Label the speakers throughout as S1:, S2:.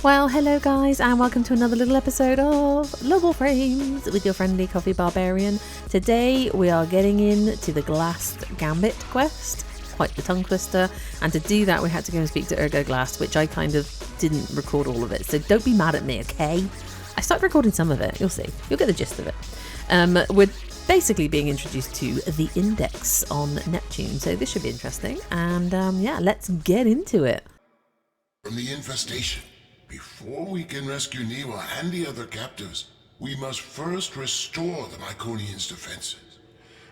S1: Well, hello guys, and welcome to another little episode of Love Warframes with your friendly coffee barbarian. Today we are getting into the Glast Gambit quest, quite the tongue twister, and to do that we had to go and speak to Ergo Glast, which I kind of didn't record all of it, so don't be mad at me, okay? I started recording some of it, you'll see, you'll get the gist of it. We're basically being introduced to the Index on Neptune, so this should be interesting, and yeah, let's get into it.
S2: From the infestation. Before we can rescue Niwa and the other captives, we must first restore the Myconians' defenses.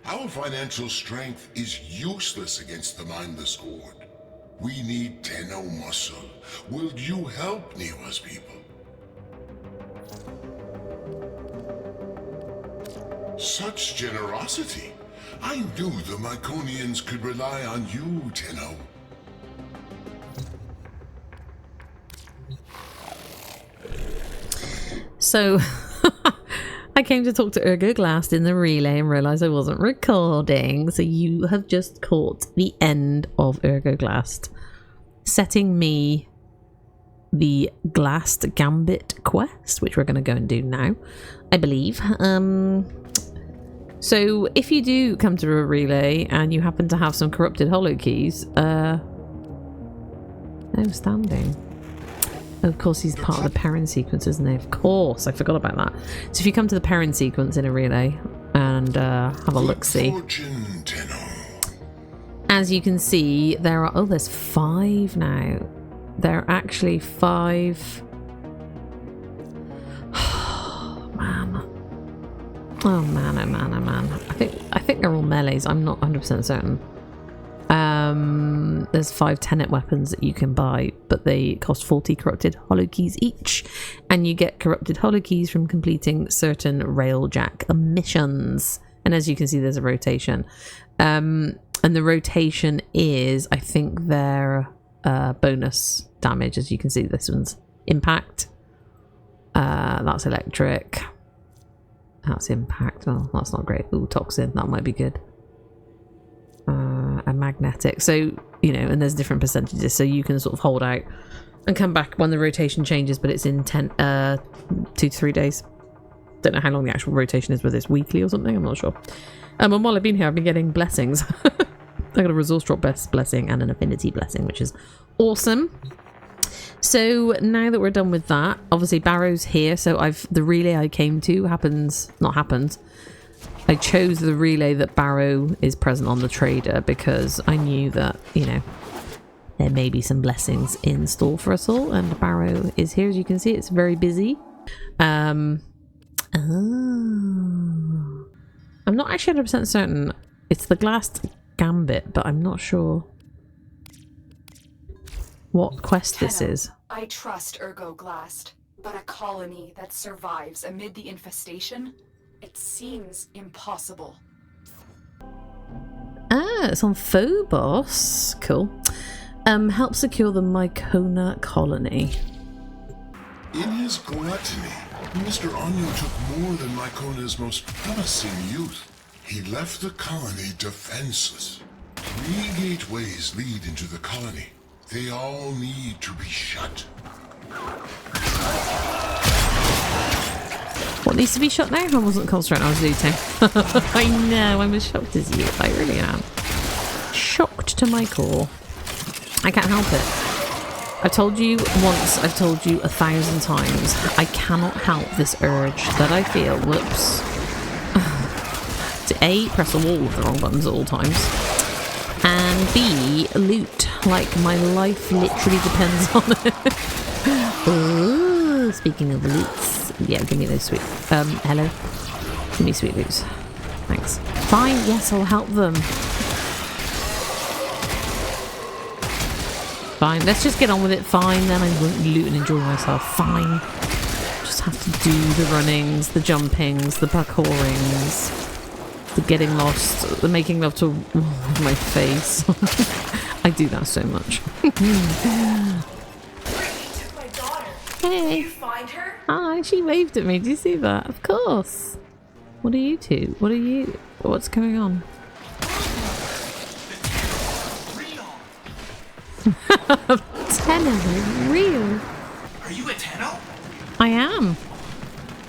S2: Our financial strength is useless against the mindless horde. We need Tenno muscle. Will you help Niwa's people? Such generosity! I knew the Myconians could rely on you, Tenno.
S1: So, I came to talk to Ergo Glast in the relay and realised I wasn't recording. So you have just caught the end of Ergo Glast, setting me the Glast Gambit quest, which we're going to go and do now, I believe. So if you do come to a relay and you happen to have some corrupted holo keys, no standing. Of course, he's part of the pairing sequence, isn't he? Of course, I forgot about that. So if you come to the pairing sequence in a relay and have a look-see. As you can see, there are... Oh, there's 5 now. There are actually 5... Oh, man. Oh, man, oh, man, oh, man. I think they're all melees. I'm not 100% certain. There's 5 tenet weapons that you can buy, but they cost 40 corrupted holo keys each, and you get corrupted holo keys from completing certain railjack missions. And as you can see, there's a rotation, and the rotation is, I think, their bonus damage. As you can see, this one's impact, that's electric, that's impact. Oh, that's not great. Ooh, toxin, that might be good. And magnetic, so you know, and there's different percentages, so you can sort of hold out and come back when the rotation changes, but it's in 2 to 3 days. Don't know how long the actual rotation is, whether it's weekly or something, I'm not sure. And while I've been here, I've been getting blessings. I got a resource drop blessing and an affinity blessing, which is awesome. So now that we're done with that, obviously Barrow's here, so the relay I came to I chose the relay that Barrow is present on the trader because I knew that, you know, there may be some blessings in store for us all, and Barrow is here. As you can see, it's very busy. I'm not actually 100% certain. It's the Glast Gambit, but I'm not sure what quest this is.
S3: I trust Ergo Glast, but a colony that survives amid the infestation? It seems impossible.
S1: Ah, it's on Phobos. Cool. Help secure the Mycona colony.
S2: In his gluttony, Mr. Anyo took more than Mycona's most promising youth. He left the colony defenseless. 3 gateways lead into the colony. They all need to be shut.
S1: What needs to be shut now? I wasn't concentrating, I was looting. I know, I'm as shocked as you. I really am. Shocked to my core. I can't help it. I've told you once, I've told you 1,000 times. I cannot help this urge that I feel, whoops, to A, press a wall with the wrong buttons at all times, and B, loot, like my life literally depends on it. Ooh, speaking of loots. Yeah, give me those sweet... hello? Give me sweet loots. Thanks. Fine, yes, I'll help them. Fine, let's just get on with it. Fine, then I won't loot and enjoy myself. Fine. Just have to do the runnings, the jumpings, the parkourings, the getting lost, the making love to my face. I do that so much. Hey.
S3: Did you find her?
S1: Hi, she waved at me. Do you see that? Of course. What are you two? What are you? What's going on? Tenno, real.
S4: Are you a Tenno?
S1: I am.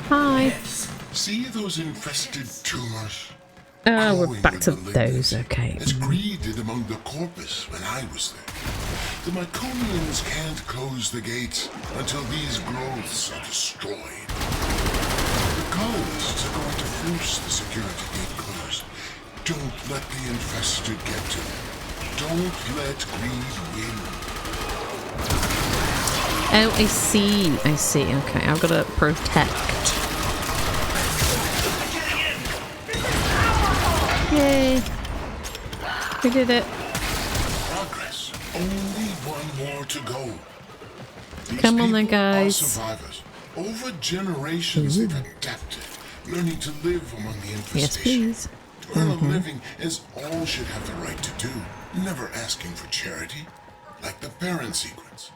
S1: Hi.
S4: Yes.
S2: See those infested tumors?
S1: Oh, we're
S2: Growing
S1: back
S2: with
S1: to
S2: malignancy.
S1: those. Okay.
S2: It's greeted among the corpus when I was there. The Myconians can't close the gates until these growths are destroyed. The colonists are going to force the security gate closed. Don't let the infested get to them. Don't let greed win.
S1: Oh, I see. I see. Okay, I've got to protect. Yay. We did it.
S2: Progress. Only one more to go. These
S1: Come on then,
S2: people are
S1: guys.
S2: survivors. Over generations they've adapted, learning to live among the
S1: Yes,
S2: infestation.
S1: please.
S2: To earn a living is all should have the right to do, never asking for charity. Like the parent sequence.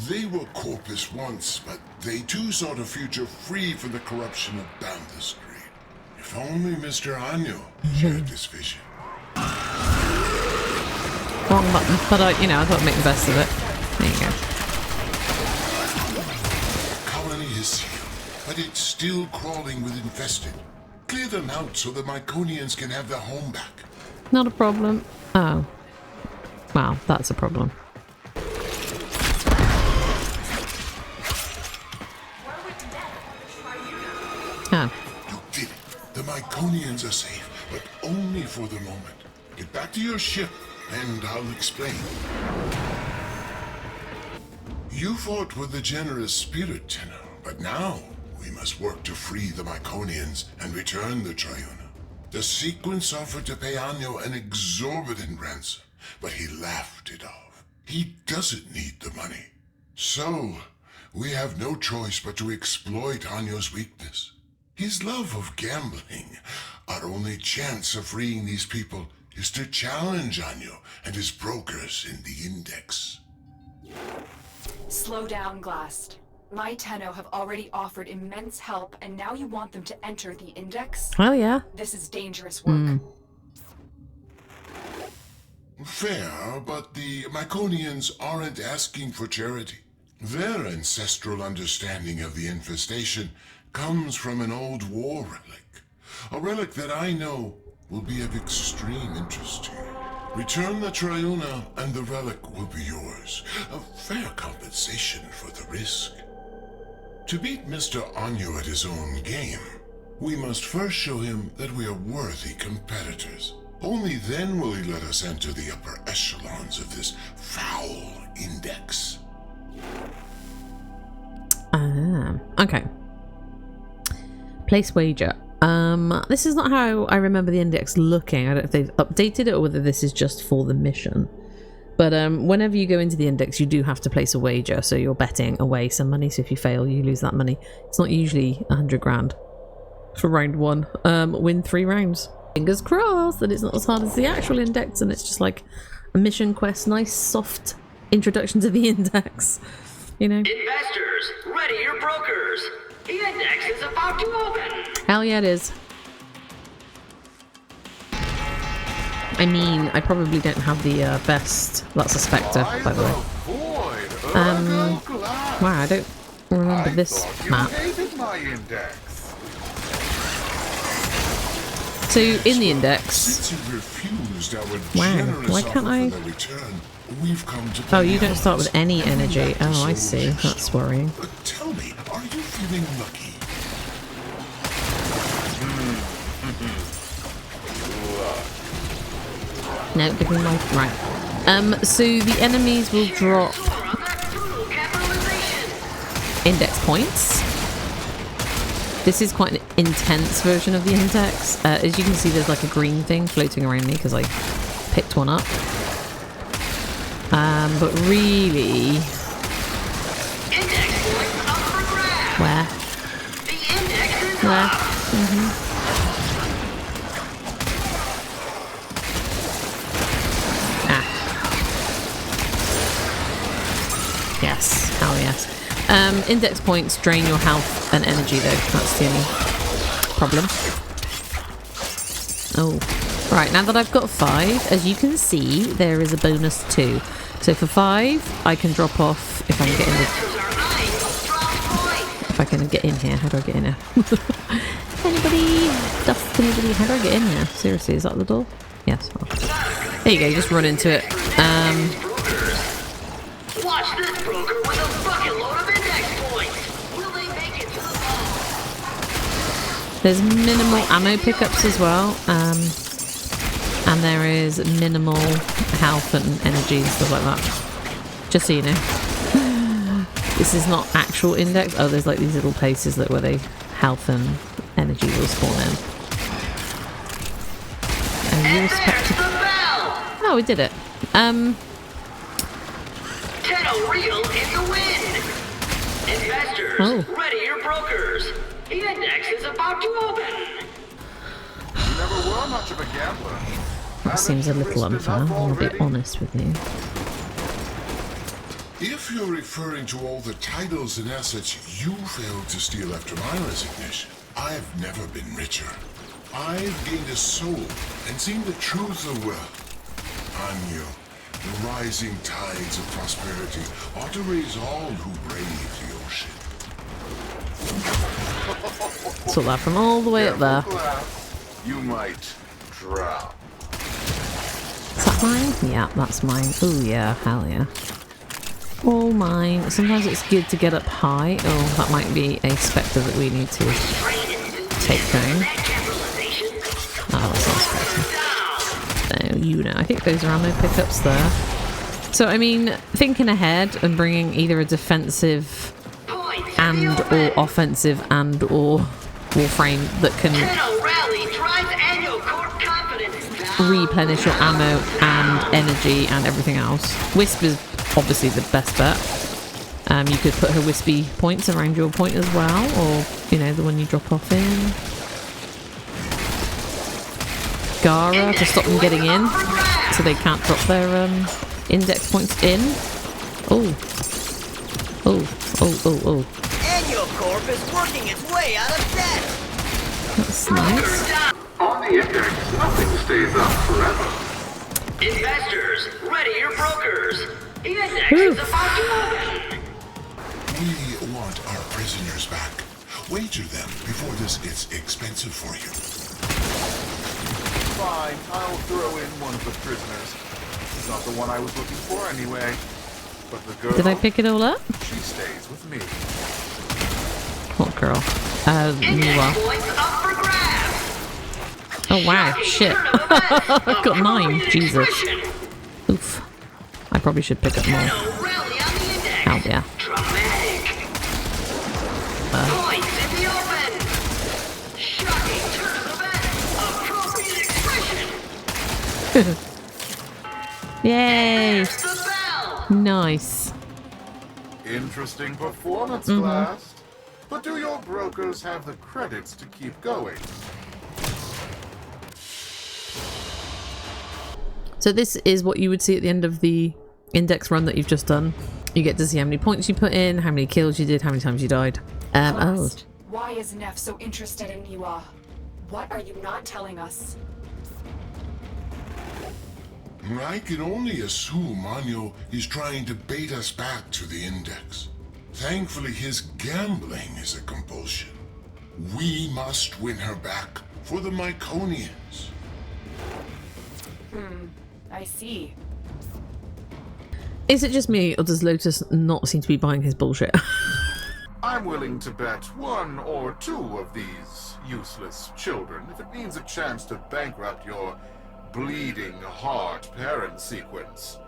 S2: They were corpus once, but they too sought a future free from the corruption of boundless greed. If only Mr. Anyo shared this vision.
S1: Wrong button. But, I thought I'd make the best of it. There you go.
S2: The colony is sealed, but it's still crawling with infested. Clear them out so the Myconians can have their home back.
S1: Not a problem. Oh. Wow, that's a problem. Oh.
S2: You did it. The Myconians are safe, but only for the moment. Get back to your ship, and I'll explain. You fought with a generous spirit, Tenno, but now we must work to free the Myconians and return the Triuna. The sequence offered to pay Anyo an exorbitant ransom, but he laughed it off. He doesn't need the money. So, we have no choice but to exploit Anyo's weakness. His love of gambling. Our only chance of freeing these people is to challenge Anyo and his brokers in the Index.
S3: Slow down, Glast. My Tenno have already offered immense help, and now you want them to enter the Index?
S1: Oh, yeah.
S3: This is dangerous work.
S2: Fair, but the Myconians aren't asking for charity. Their ancestral understanding of the infestation comes from an old war relic. A relic that I know will be of extreme interest to you. Return the Triuna and the relic will be yours. A fair compensation for the risk. To beat Mr. Anyo at his own game, we must first show him that we are worthy competitors. Only then will he let us enter the upper echelons of this foul Index.
S1: Okay. Place wager. This is not how I remember the Index looking. I don't know if they've updated it or whether this is just for the mission. But whenever you go into the Index, you do have to place a wager. So you're betting away some money. So if you fail, you lose that money. It's not usually 100 grand for round 1. Win 3 rounds. Fingers crossed that it's not as hard as the actual Index and it's just like a mission quest. Nice, soft introduction to the Index. You know?
S5: Investors, ready your brokers. The Index is about to open.
S1: Hell yeah, it is. I mean, I probably don't have the best. That's a Spectre, by the way. Wow, I don't remember this map. So in the Index.
S2: Since you refused our
S1: Wow,
S2: generous
S1: why can't
S2: offer
S1: I?
S2: for the return, we've come to
S1: Oh,
S2: pay
S1: you don't start with any
S2: Come
S1: energy.
S2: back to
S1: Oh, I see.
S2: soldiers.
S1: That's worrying.
S2: But tell me, are you feeling lucky?
S1: No, give me my right. So the enemies will drop Index points. This is quite an intense version of the Index. As you can see, there's like a green thing floating around me because I picked one up. But really, where? Where? Yes, hell yes. Index points drain your health and energy though. That's the only problem. Oh, right. Now that I've got 5, as you can see, there is a bonus 2. So for 5, I can drop off if I'm getting the can get in here. How do I get in here? Anybody? Anybody? How do I get in here? Seriously, is that the door? Yes. Oh. There you go, you just run into it.
S5: Watch this broker with a bucket load of index points. Will they make it to the ball?
S1: There's minimal ammo pickups as well. And there is minimal health and energy and stuff like that. Just so you know. This is not actual index. Oh, there's like these little places that where they health and energy will spawn in. And you respect. Oh, we did it.
S5: 10 real in the wind. Investors, ready your brokers. The index is about to open.
S4: You never were much of a gambler.
S1: That seems a little unfair, I'll be honest with you.
S2: If you're referring to all the titles and assets you failed to steal after my resignation, I've never been richer. I've gained a soul and seen the truth of wealth. Anyo, the rising tides of prosperity ought to raise all who brave the ocean.
S1: Saw that from all the way up there.
S4: You might drown.
S1: Is that mine? Yeah, that's mine. Oh yeah, hell yeah. All mine. Sometimes it's good to get up high. Oh, that might be a spectre that we need to take down. Oh, that's not a spectre. No, you know. I think those are ammo pickups there. So, I mean, thinking ahead and bringing either a defensive and or offensive and or Warframe that can replenish your ammo and energy and everything else. Wisp is obviously the best bet. You could put her wispy points around your point as well, or, you know, the one you drop off in. Gara to stop them getting in, so they can't drop their index points in. Oh. Oh.
S6: Anyo Corp is working its way out of debt.
S1: That's nice.
S4: On the index, nothing stays up forever.
S5: Investors, ready your brokers. The index is about to open.
S2: We want our prisoners back. Wager them before this gets expensive for you.
S4: Fine, I'll throw in one of the prisoners. It's not the one I was looking for anyway. But the girl...
S1: Did I pick it all up?
S4: She stays with me.
S1: What girl? Niwa. Oh wow, shit. I've got 9. Jesus. Oof. I probably should pick up more. Hell yeah. Yay! Nice.
S4: Interesting performance, Glast. But do your brokers have the credits to keep going?
S1: So this is what you would see at the end of the index run that you've just done. You get to see how many points you put in, how many kills you did, how many times you died.
S3: Why is Nef so interested in Niwa? What are you not telling us?
S2: I can only assume Anyo is trying to bait us back to the index. Thankfully, his gambling is a compulsion. We must win her back for the Myconians.
S3: I see.
S1: Is it just me, or does Lotus not seem to be buying his bullshit?
S4: I'm willing to bet 1 or 2 of these useless children if it means a chance to bankrupt your bleeding heart parent sequence.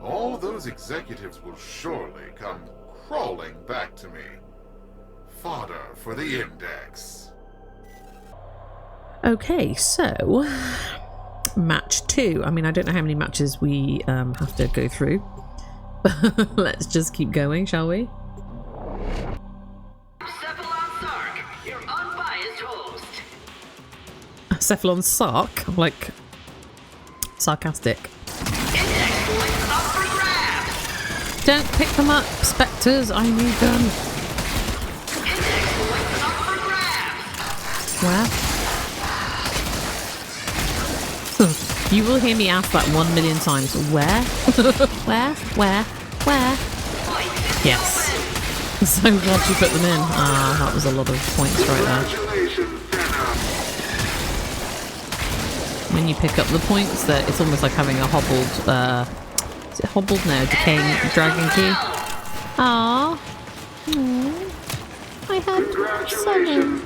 S4: All those executives will surely come crawling back to me. Fodder for the index.
S1: Okay, so match 2. I mean, I don't know how many matches we have to go through. Let's just keep going, shall we?
S5: Your unbiased host.
S1: Cephalon Sark? Like, sarcastic.
S5: Index points up for grabs.
S1: Don't pick them up, spectres. I need them.
S5: Index points up for grabs.
S1: Where? You will hear me ask that 1 million times. Where? Where? Yes. So glad you put them in. Ah, that was a lot of points right there. When you pick up the points, that it's almost like having a hobbled, is it hobbled now? Decaying dragon key. Ah, I had 7.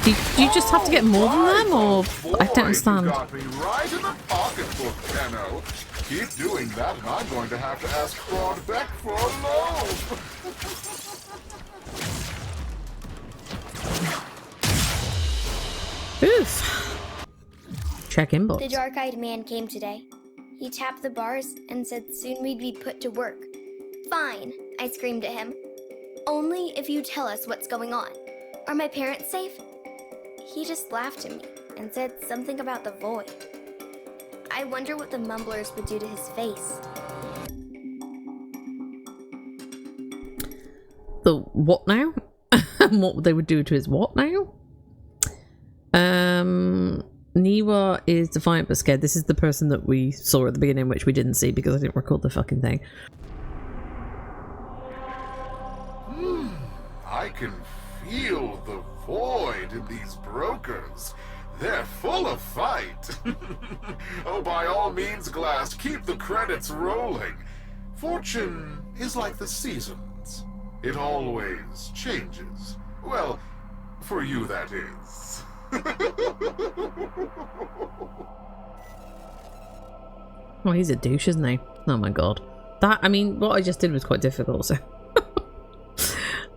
S1: Do you just have to get more than them, or I don't understand.
S4: You got me right in the pocketbook, Tenno. Keep doing that, and I'm going to have to ask Claude Beck for a loan.
S1: Oof. Check inbox.
S7: The dark-eyed man came today. He tapped the bars and said soon we'd be put to work. Fine, I screamed at him. Only if you tell us what's going on. Are my parents safe? He just laughed at me and said something about the void. I wonder what the mumblers would do to his face.
S1: The what now? What they would do to his what now? Niwa is defiant but scared. This is the person that we saw at the beginning, which we didn't see because I didn't record the fucking thing.
S4: I can feel the void in these brokers. They're full of fight. Oh, by all means, Glast, keep the credits rolling. Fortune is like the seasons. It always changes. Well, for you, that is.
S1: Oh, he's a douche, isn't he? Oh my god. That, I mean, what I just did was quite difficult, so...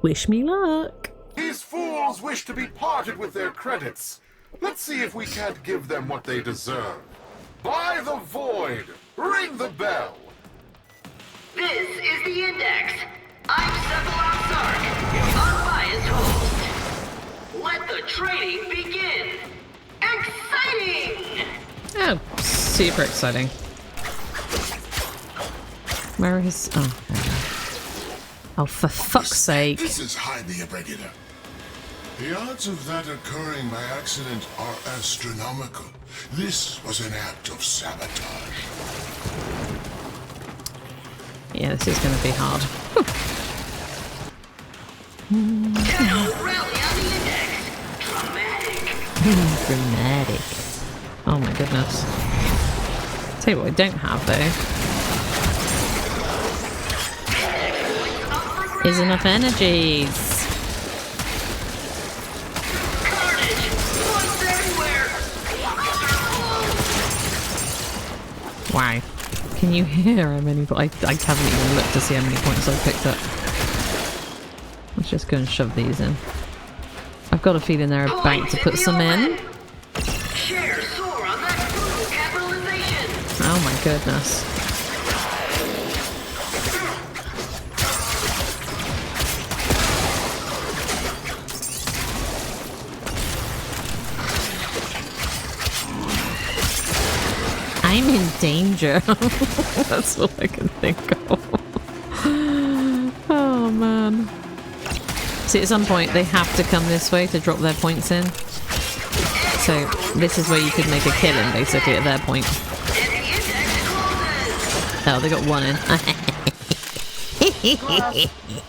S1: Wish me luck.
S4: These fools wish to be parted with their credits. Let's see if we can't give them what they deserve. Buy the void! Ring the bell!
S5: This is the Index. I'm Cephalon Sark, your unbiased host. Let the trading begin. Exciting!
S1: Oh, super exciting. Where is... Oh, there we go. Oh, for fuck's sake.
S2: This is highly irregular. The odds of that occurring by accident are astronomical. This was an act of sabotage.
S1: Yeah, this is going to be hard.
S5: Rally on the Index. Dramatic.
S1: Dramatic. Oh my goodness. Tell you what I don't have though. Is enough energies.
S5: Carnage. Points everywhere.
S1: Wow. Can you hear how many... I haven't even looked to see how many points I've picked up. Let's just go and shove these in. I've got a feeling they're about to put some in.
S5: Shares soar on that brutal capitalization.
S1: Oh my goodness. I'm in danger. That's all I can think of. Oh man. See, at some point they have to come this way to drop their points in. So this is where you could make a killing basically at their point. Oh, they got one in.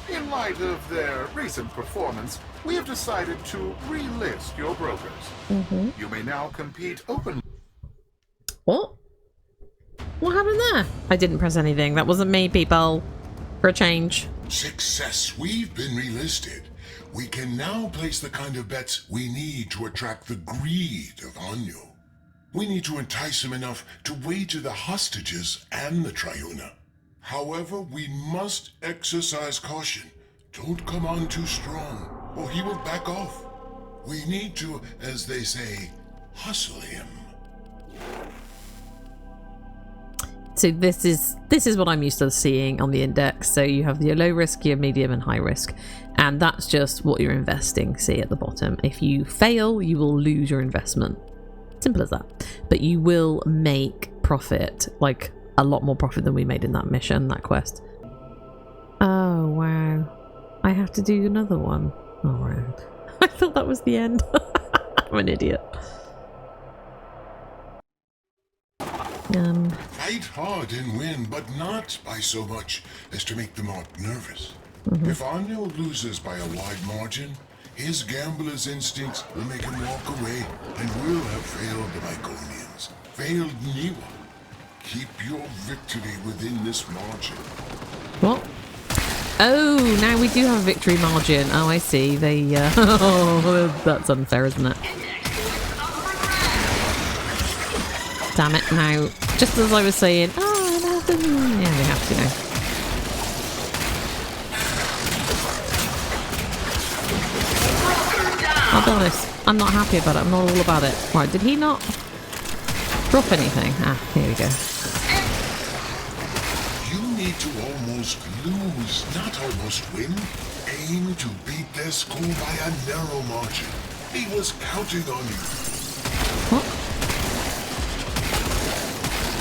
S4: In light of their recent performance, we have decided to relist your brokers. You may now compete openly.
S1: What? What happened there? I didn't press anything. That wasn't me, people. For a change.
S2: Success. We've been relisted. We can now place the kind of bets we need to attract the greed of Anyo. We need to entice him enough to wager the hostages and the Triuna. However, we must exercise caution. Don't come on too strong, or he will back off. We need to, as they say, hustle him.
S1: So this is what I'm used to seeing on the index. So you have your low risk, your medium and high risk. And that's just what you're investing, see at the bottom. If you fail, you will lose your investment. Simple as that. But you will make profit, like a lot more profit than we made in that mission, that quest. Oh, wow. I have to do another one. Oh, wow. I thought that was the end. I'm an idiot.
S2: Fight hard and win, but not by so much as to make the Mark nervous. If Anyo loses by a wide margin, his gambler's instincts will make him walk away, and we'll have failed the Myconians, failed Niwa. Keep your victory within this margin.
S1: What? Oh, now we do have a victory margin. Oh, I see. They, oh, that's unfair, isn't it? Damn it, now. Just as I was saying, oh, no, yeah, we have to now. I'll be honest, I'm not happy about it. I'm not all about it. Right, did he not drop anything? Ah, here we go.
S2: You need to almost lose, not almost win. Aim to beat their school by a narrow margin. He was counting on you.
S1: What?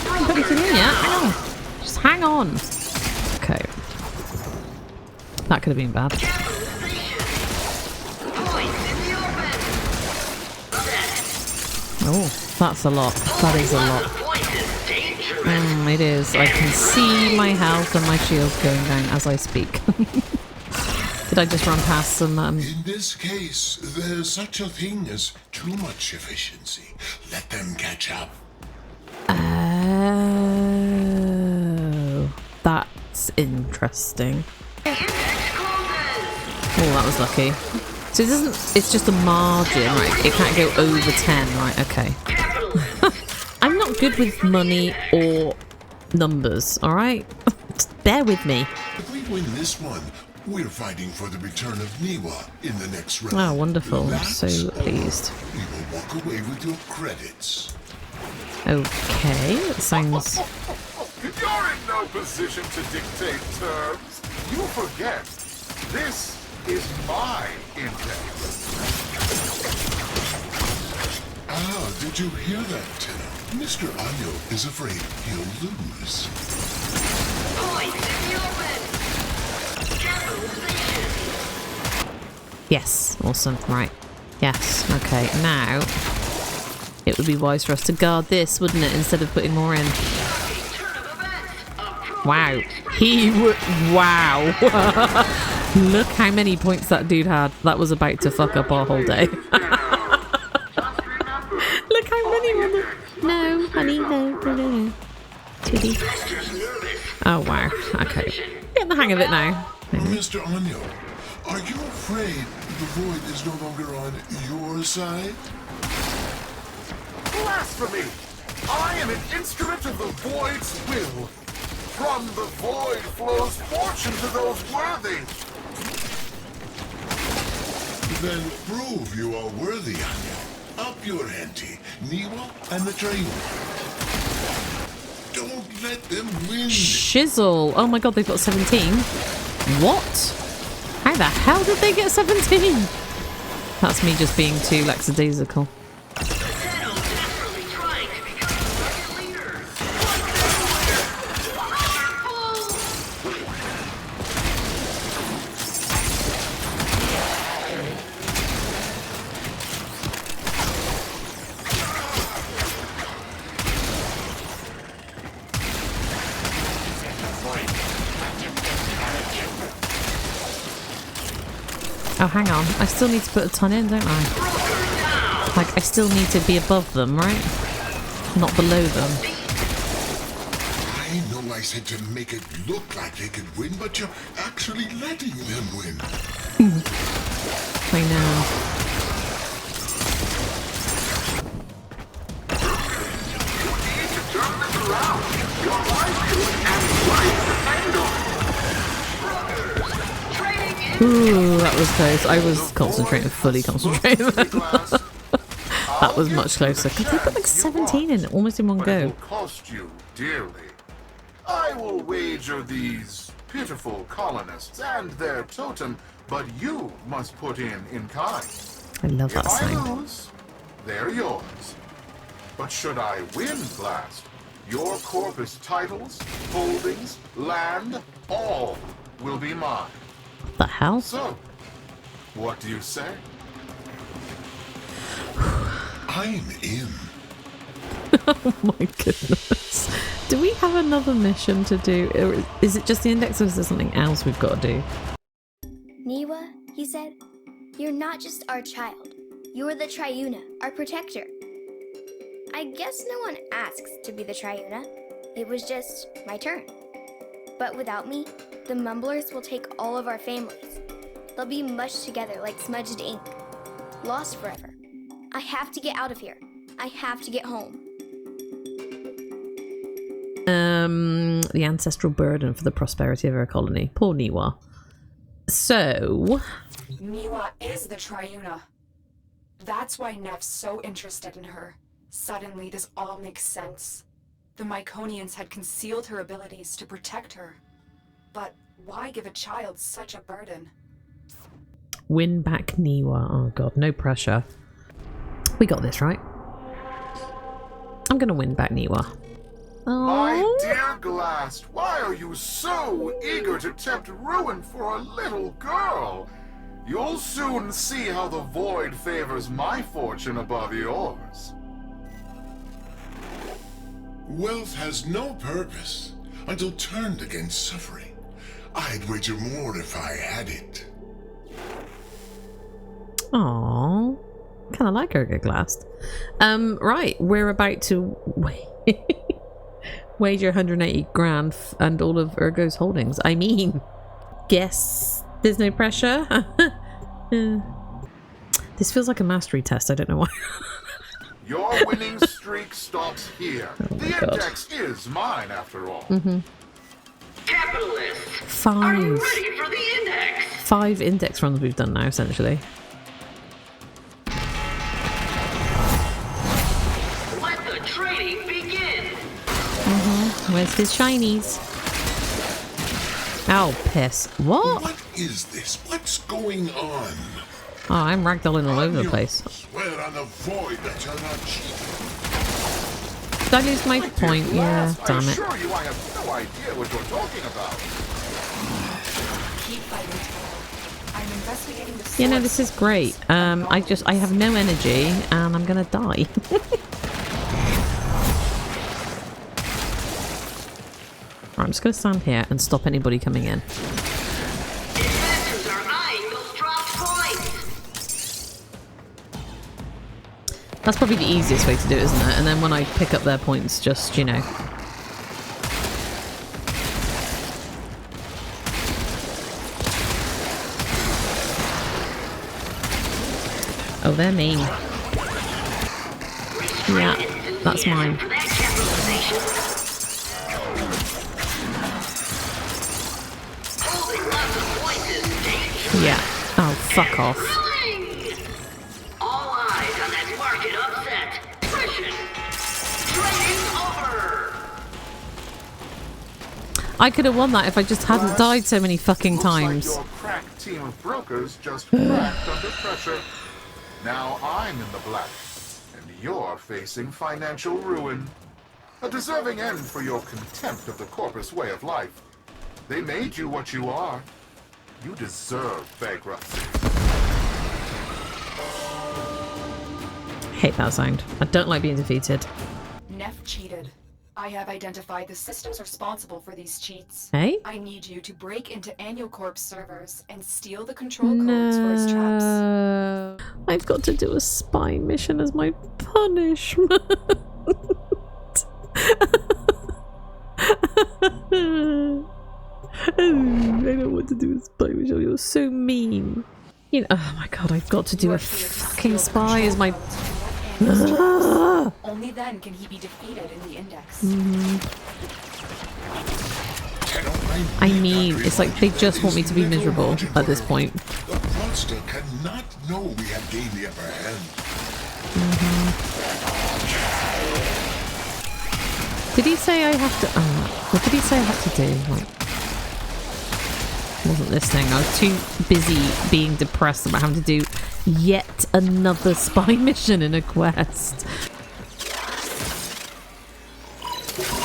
S1: I haven't put anything in yet. Hang on. Just hang on. Okay. That could have been bad. Oh, that's a lot. That is a lot. It is. I can see my health and my shield going down as I speak. Did I just run past some...
S2: In this case, there's such a thing as too much efficiency. Let them catch up.
S1: Oh, that's interesting. Oh, that was lucky. So it doesn't, it's just a margin, right? It can't go over 10, right? Okay. I'm not good with money or numbers, alright? Just bear with me.
S2: If we win this one, we're fighting for the return of Niwa in the next round.
S1: Oh, wonderful. I'm
S2: That's
S1: so
S2: all.
S1: pleased.
S2: We will walk away with your credits.
S1: Okay, that sounds...
S4: You're in no position to dictate terms. You forget. This is my index.
S2: Ah, did you hear that, Tenno? Mr. Anyo is afraid he'll lose.
S1: Yes, awesome. Right. Yes, okay. Now, it would be wise for us to guard this, wouldn't it, instead of putting more in. Wow. Wow. Look how many points that dude had. That was about to fuck up our whole day. Look how many were there. No, honey, no. Sweetie. Oh, wow. Okay. Get the hang of it now.
S2: Mr. Anyo, are you afraid the void is no longer on your side?
S4: Blasphemy! I am an instrument of the void's will. From the void flows fortune to those worthy.
S2: Then prove you are worthy, Anyo. Up your ante, Niwa and the train. Don't let them win.
S1: Shizzle. Oh my god, they've got 17. What? How the hell did they get 17? That's me just being too lackadaisical. Oh, hang on. I still need to put a ton in, don't I? Like, I still need to be above them, right? Not below them.
S2: I know I said to make it look like they could win, but you're actually letting them win.
S1: I know. Ooh, that was close. I was concentrating, fully concentrating. That was much closer. God, they put like 17 in, almost in one
S4: But it
S1: go.
S4: will cost you dearly. I will wager these pitiful colonists and their totem, but you must put in kind.
S1: I love that
S4: If I
S1: sign.
S4: lose, they're yours. But should I win, Blast, your corpus titles, holdings, land, all will be mine.
S1: What the hell?
S4: So, what do you say?
S2: I'm in.
S1: Oh my goodness. Do we have another mission to do? Or is it just the index, or is there something else we've got to do?
S7: Niwa, he said, you're not just our child. You're the Triuna, our protector. I guess no one asks to be the Triuna. It was just my turn. But without me, the Mumblers will take all of our families. They'll be mushed together like smudged ink. Lost forever. I have to get out of here. I have to get home.
S1: The ancestral burden for the prosperity of our colony. Poor Niwa. So...
S3: Niwa is the Triuna. That's why Nef's so interested in her. Suddenly, this all makes sense. The Myconians had concealed her abilities to protect her. But why give a child such a burden?
S1: Win back Niwa. Oh god, no pressure. We got this, right? I'm gonna win back Niwa.
S4: My
S1: Oh,
S4: dear Glast, why are you so eager to tempt ruin for a little girl? You'll soon see how the void favors my fortune above yours.
S2: Wealth has no purpose until turned against suffering. I'd wager more if I had it.
S1: aww. Kind of like Ergo Glast. Right, we're about to wager 180 grand and all of Ergo's holdings. I mean, guess there's no pressure. This feels like a mastery test. I don't know why.
S4: Your winning streak stops here. The index is mine, after all.
S5: Capitalists, are you
S1: 5.
S5: ready for the index?
S1: 5 index runs we've done now, essentially.
S5: Let the trading begin.
S1: Where's his shinies? Oh, piss. What?
S2: What is this? What's going on?
S1: Oh, I'm ragdolling all over the place.
S2: Swear on the void that you're not cheating.
S1: Did I lose my point? Yeah,
S4: Glast,
S1: damn
S4: I
S1: it.
S4: assure you I have no idea what you're talking about.
S3: Keep fighting, Taro. I'm investigating the source.
S1: You know, this is great. I have no energy and I'm gonna die. Right, I'm just gonna stand here and stop anybody coming in.
S5: Investors are eyeing those dropped points.
S1: That's probably the easiest way to do it, isn't it? And then when I pick up their points, just, you know. Oh, they're mean. Yeah, that's mine.
S5: For that capitalization. Holding lots of points is dangerous.
S1: Yeah. Oh, fuck off.
S5: Thrilling. All eyes on that market upset. Attrition. Trading over.
S1: I could have won that if I just hadn't died so many fucking times.
S4: Looks like your crack team of brokers just cracked under pressure. Now I'm in the black, and you're facing financial ruin. A deserving end for your contempt of the corpus way of life. They made you what you are. You deserve bankruptcy.
S1: Hate that sound. I don't like being defeated.
S3: Nef cheated. I have identified the systems responsible for these cheats.
S1: Hey?
S3: I need you to break into Anyo Corp's servers and steal the control codes for his traps.
S1: No. I've got to do a spy mission as my punishment. I don't want to do a spy mission. You're so mean. You know, oh my god, I've got to do a fucking spy as my...
S3: Only then can he be defeated in the index.
S1: I mean, it's like they just want me to be miserable at this point.
S2: The monster cannot know we have gained the upper hand.
S1: Did he say I have to... what did he say I have to do? Like, wasn't this thing. I was too busy being depressed about having to do yet another spy mission in a quest.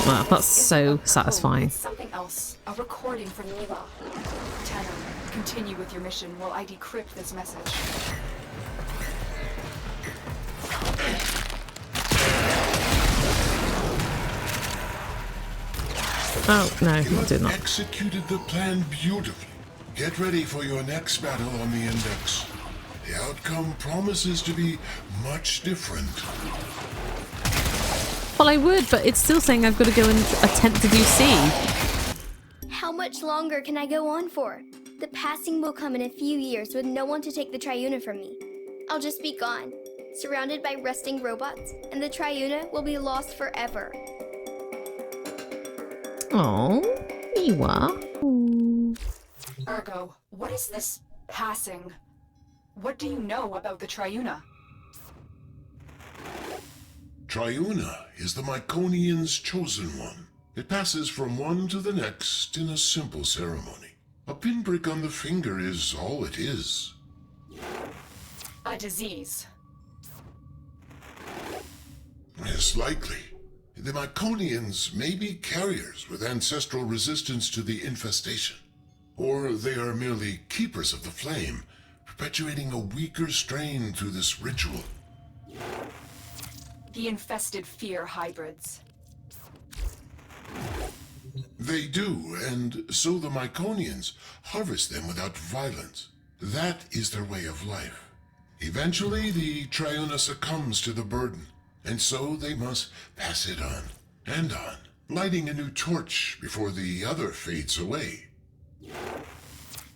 S1: Wow, that's so satisfying.
S3: It's something else. A recording from Niwa. Tenno, continue with your mission while I decrypt this message.
S1: Oh, no,
S2: You
S1: not doing
S2: have
S1: that.
S2: executed the plan beautifully. Get ready for your next battle on the Index. The outcome promises to be much different.
S1: Well, I would, but it's still saying I've got to go and attempt to do C.
S7: How much longer can I go on for? The passing will come in a few years with no one to take the Triuna from me. I'll just be gone, surrounded by rusting robots, and the Triuna will be lost forever.
S1: Oh, you are.
S3: Ergo, what is this passing? What do you know about the Triuna?
S2: Triuna is the Myconian's chosen one. It passes from one to the next in a simple ceremony. A pinprick on the finger is all it is.
S3: A disease.
S2: It's likely. The Myconians may be carriers with ancestral resistance to the infestation. Or they are merely keepers of the flame, perpetuating a weaker strain through this ritual.
S3: The infested fear hybrids.
S2: They do, and so the Myconians harvest them without violence. That is their way of life. Eventually, the Triuna succumbs to the burden, and so they must pass it on, and on, lighting a new torch before the other fades away.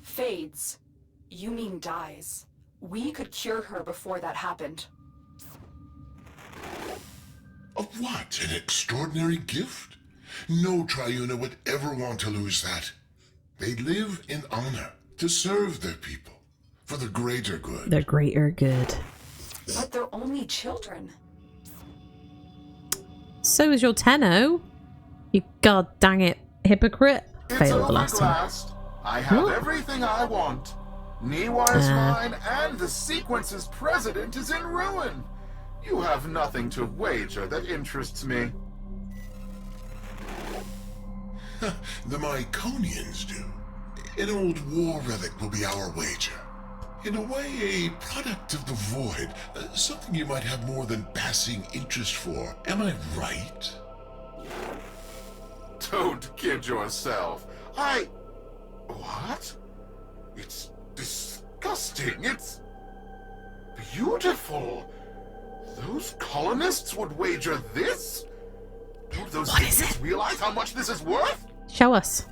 S3: Fades. You mean dies. We could cure her before that happened.
S2: Of what? An extraordinary gift? No Triuna would ever want to lose that. They live in honor, to serve their people, for the greater good.
S1: The greater good.
S3: But they're only children.
S1: So is your Tenno. You god dang it hypocrite.
S4: It's
S1: Failed
S4: over,
S1: the last time.
S4: Glast. I have
S1: What?
S4: everything I want. Niwa is mine, and the sequence's president is in ruin. You have nothing to wager that interests me.
S2: The Myconians do. An old war relic will be our wager. In a way, a product of the void. Something you might have more than passing interest for. Am I right?
S4: Don't kid yourself. What? It's disgusting. It's beautiful. Those colonists would wager this? Don't those idiots realize how much this is worth?
S1: Show us.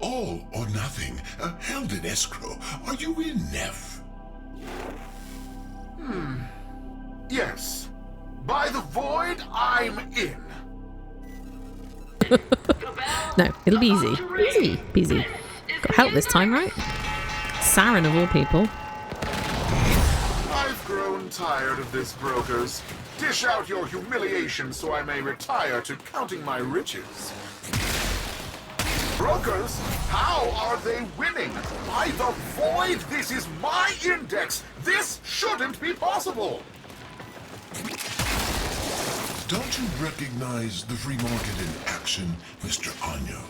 S2: All or nothing. Held in escrow. Are you in, Nef?
S4: Yes. By the void, I'm in.
S1: No, it'll be easy. Easy peasy. Got help this time, right? Saren of all people.
S4: I've grown tired of this, brokers. Dish out your humiliation so I may retire to counting my riches. Brokers, how are they winning? By the void, this is my index. This shouldn't be possible.
S2: Don't you recognize the free market in action, Mr. Anyo?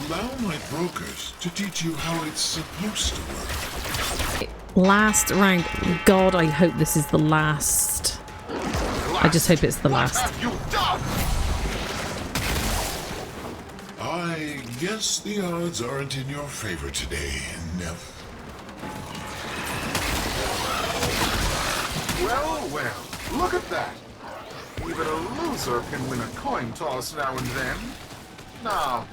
S2: Allow my brokers to teach you how it's supposed to work.
S1: Last round. God, I hope this is the last. I just hope it's the
S4: What
S1: last.
S4: have you done?
S2: I guess the odds aren't in your favor today, Nef.
S4: Well, well, look at that. Even a loser can win a coin toss now and then. Now,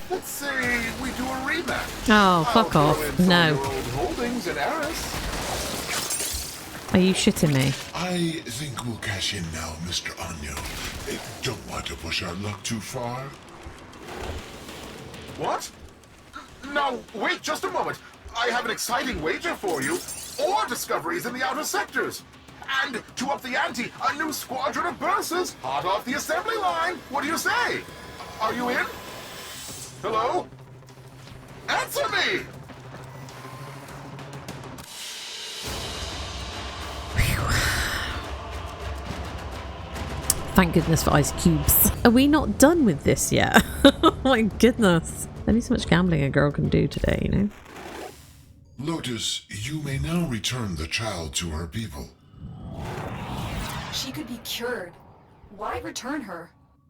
S4: let's say we do a rematch.
S1: Oh, fuck
S4: I'll
S1: off.
S4: throw in some
S1: No.
S4: of your old holdings in Eris.
S1: Are you shitting me?
S2: I think we'll cash in now, Mr. Anyo. Don't want to push our luck too far.
S4: What? No, wait just a moment. I have an exciting wager for you. Ore discoveries in the outer sectors. And to up the ante, a new squadron of Bursas hot off the assembly line. What do you say? Are you in? Hello? Answer me!
S1: Thank goodness for ice cubes. Are we not done with this yet? Oh my goodness. Only so much gambling a girl can do today, you know?
S2: Lotus, you may now return the child to her people.
S3: She could be cured. Why return her?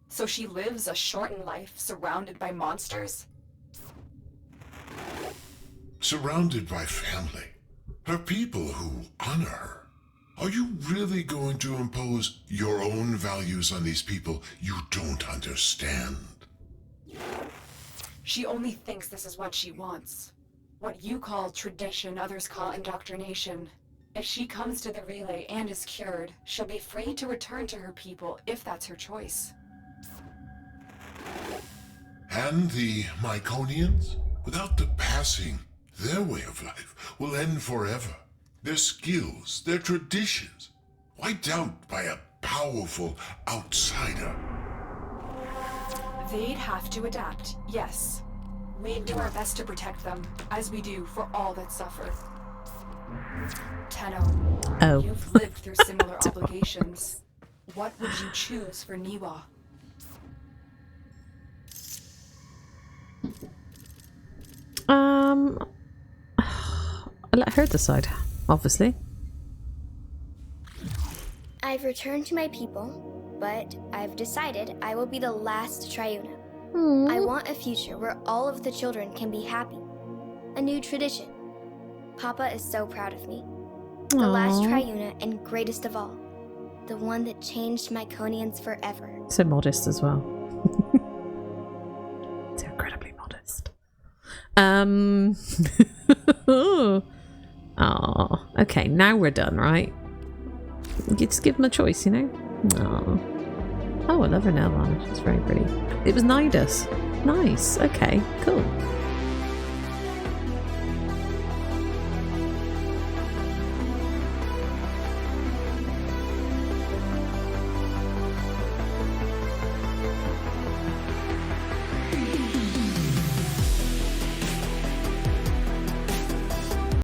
S3: So she lives a shortened life surrounded by monsters?
S2: Surrounded by family. Her people who honor her. Are you really going to impose your own values on these people you don't understand?
S3: She only thinks this is what she wants. What you call tradition, others call indoctrination. If she comes to the relay and is cured, she'll be free to return to her people if that's her choice.
S2: And the Myconians? Without the passing, their way of life will end forever. Their skills, their traditions, wiped out by a powerful outsider.
S3: They'd have to adapt, yes. We'd do our best to protect them, as we do for all that suffer. Tenno,
S1: Oh.
S3: you've lived through similar obligations. What would you choose for Niwa?
S1: I'll let her decide, obviously.
S7: I've returned to my people, but I've decided I will be the last Triuna. I want a future where all of the children can be happy. A new tradition. Papa is so proud of me. The last Triuna and greatest of all. The one that changed Myconians forever.
S1: So modest as well. So incredibly modest. Oh, okay, now we're done, right? You just give them a choice, you know? Oh, I love her nail varnish. It's very pretty. It was Nidus. Nice. Okay, cool.